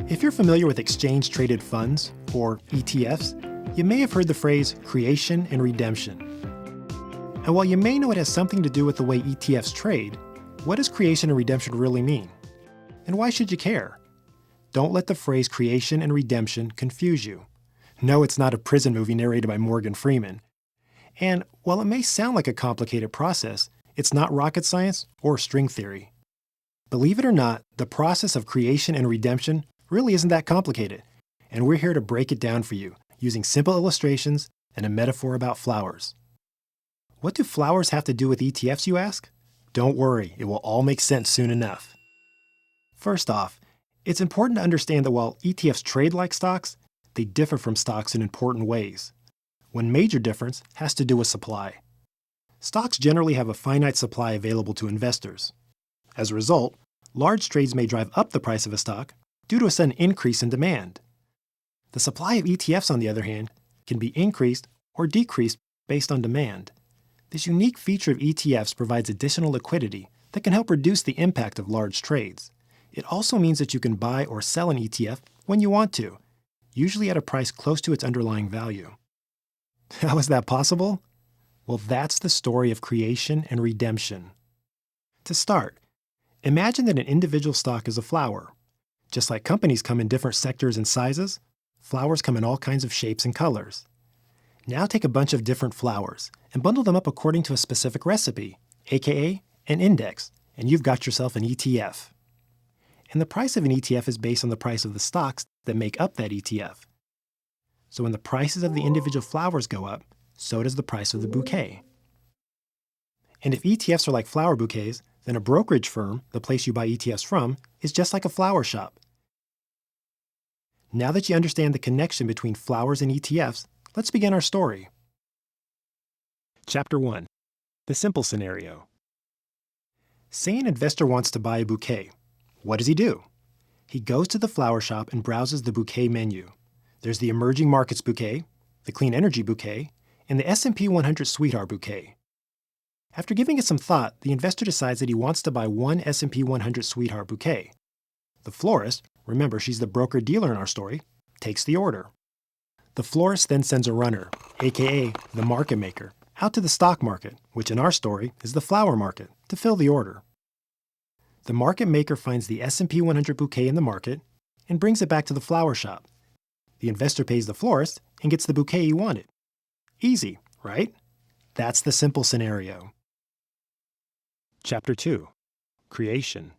If you're familiar with exchange-traded funds, or ETFs, you may have heard the phrase creation and redemption. And while you may know it has something to do with the way ETFs trade, what does creation and redemption really mean? And why should you care? Don't let the phrase creation and redemption confuse you. No, it's not a prison movie narrated by Morgan Freeman. And while it may sound like a complicated process, it's not rocket science or string theory. Believe it or not, the process of creation and redemption really isn't that complicated, and we're here to break it down for you using simple illustrations and a metaphor about flowers. What do flowers have to do with ETFs, you ask? Don't worry, it will all make sense soon enough. First off, it's important to understand that while ETFs trade like stocks, they differ from stocks in important ways. One major difference has to do with supply. Stocks generally have a finite supply available to investors. As a result, large trades may drive up the price of a stock due to a sudden increase in demand. The supply of ETFs, on the other hand, can be increased or decreased based on demand. This unique feature of ETFs provides additional liquidity that can help reduce the impact of large trades. It also means that you can buy or sell an ETF when you want to, usually at a price close to its underlying value. How is that possible? Well, that's the story of creation and redemption. To start, imagine that an individual stock is a flower. Just like companies come in different sectors and sizes, flowers come in all kinds of shapes and colors. Now take a bunch of different flowers and bundle them up according to a specific recipe, aka an index, and you've got yourself an ETF. And the price of an ETF is based on the price of the stocks that make up that ETF. So when the prices of the individual flowers go up, so does the price of the bouquet. And if ETFs are like flower bouquets, then a brokerage firm, the place you buy ETFs from, is just like a flower shop. Now that you understand the connection between flowers and ETFs, let's begin our story. Chapter 1. The simple scenario. Say an investor wants to buy a bouquet. What does he do? He goes to the flower shop and browses the bouquet menu. There's the Emerging Markets Bouquet, the Clean Energy Bouquet, and the S&P 100 Sweetheart Bouquet. After giving it some thought, the investor decides that he wants to buy one S&P 100 Sweetheart Bouquet. The florist, remember she's the broker-dealer in our story, takes the order. The florist then sends a runner, aka the market maker, out to the stock market, which in our story is the flower market, to fill the order. The market maker finds the S&P 100 bouquet in the market and brings it back to the flower shop. The investor pays the florist and gets the bouquet he wanted. Easy, right? That's the simple scenario. Chapter 2. Creation.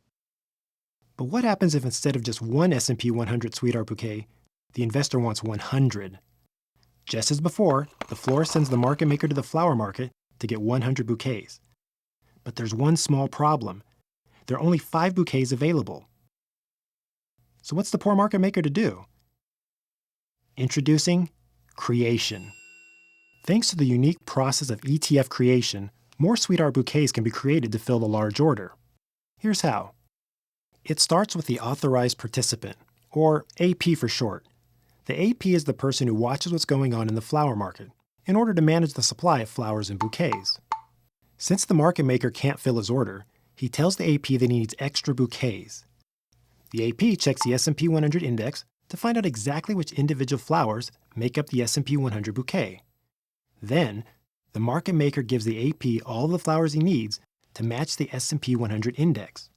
But what happens if instead of just one S&P 100 Sweetheart Bouquet, the investor wants 100? Just as before, the florist sends the market maker to the flower market to get 100 bouquets. But there's one small problem. There are only 5 bouquets available. So what's the poor market maker to do? Introducing creation. Thanks to the unique process of ETF creation, more Sweetheart Bouquets can be created to fill the large order. Here's how. It starts with the authorized participant, or AP for short. The AP is the person who watches what's going on in the flower market in order to manage the supply of flowers and bouquets. Since the market maker can't fill his order, he tells the AP that he needs extra bouquets. The AP checks the S&P 100 index to find out exactly which individual flowers make up the S&P 100 bouquet. Then, the market maker gives the AP all the flowers he needs to match the S&P 100 index.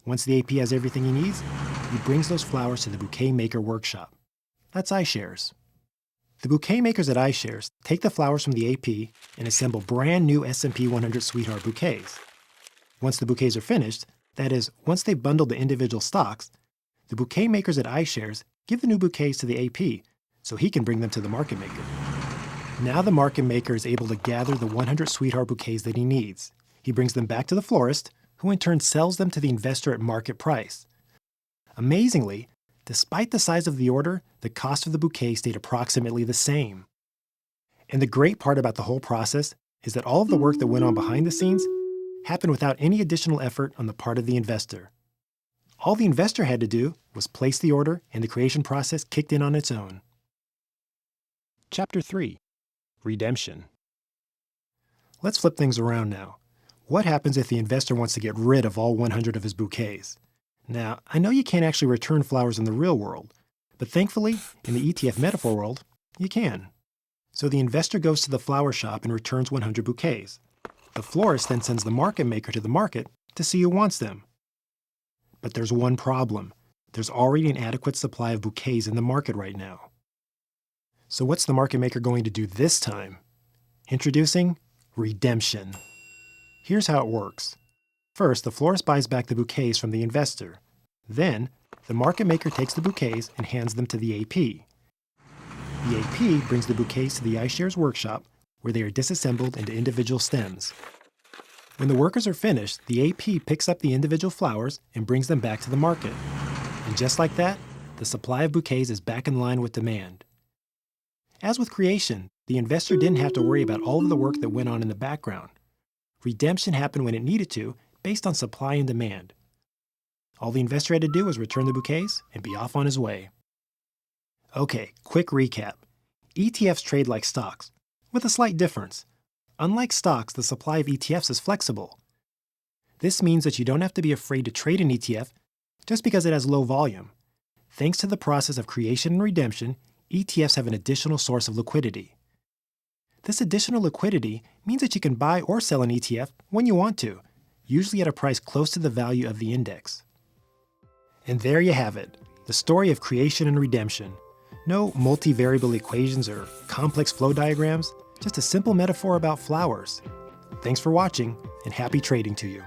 Once the AP has everything he needs, he brings those flowers to the bouquet maker workshop. That's iShares. The bouquet makers at iShares take the flowers from the AP and assemble brand new S&P 100 Sweetheart Bouquets. Once the bouquets are finished, that is, once they've bundled the individual stocks, the bouquet makers at iShares give the new bouquets to the AP so he can bring them to the market maker. Now the market maker is able to gather the 100 Sweetheart Bouquets that he needs. He brings them back to the florist, who in turn sells them to the investor at market price. Amazingly, despite the size of the order, the cost of the bouquet stayed approximately the same. And the great part about the whole process is that all of the work that went on behind the scenes happened without any additional effort on the part of the investor. All the investor had to do was place the order, and the creation process kicked in on its own. Chapter 3. Redemption. Let's flip things around now. What happens if the investor wants to get rid of all 100 of his bouquets? Now, I know you can't actually return flowers in the real world, but thankfully, in the ETF metaphor world, you can. So the investor goes to the flower shop and returns 100 bouquets. The florist then sends the market maker to the market to see who wants them. But there's one problem. There's already an adequate supply of bouquets in the market right now. So what's the market maker going to do this time? Introducing redemption. Here's how it works. First, the florist buys back the bouquets from the investor. Then, the market maker takes the bouquets and hands them to the AP. The AP brings the bouquets to the iShares workshop, where they are disassembled into individual stems. When the workers are finished, the AP picks up the individual flowers and brings them back to the market. And just like that, the supply of bouquets is back in line with demand. As with creation, the investor didn't have to worry about all of the work that went on in the background. Redemption happened when it needed to, based on supply and demand. All the investor had to do was return the bouquets and be off on his way. Okay, quick recap. ETFs trade like stocks, with a slight difference. Unlike stocks, the supply of ETFs is flexible. This means that you don't have to be afraid to trade an ETF just because it has low volume. Thanks to the process of creation and redemption, ETFs have an additional source of liquidity. This additional liquidity means that you can buy or sell an ETF when you want to, usually at a price close to the value of the index. And there you have it, the story of creation and redemption. No multivariable equations or complex flow diagrams, just a simple metaphor about flowers. Thanks for watching, and happy trading to you.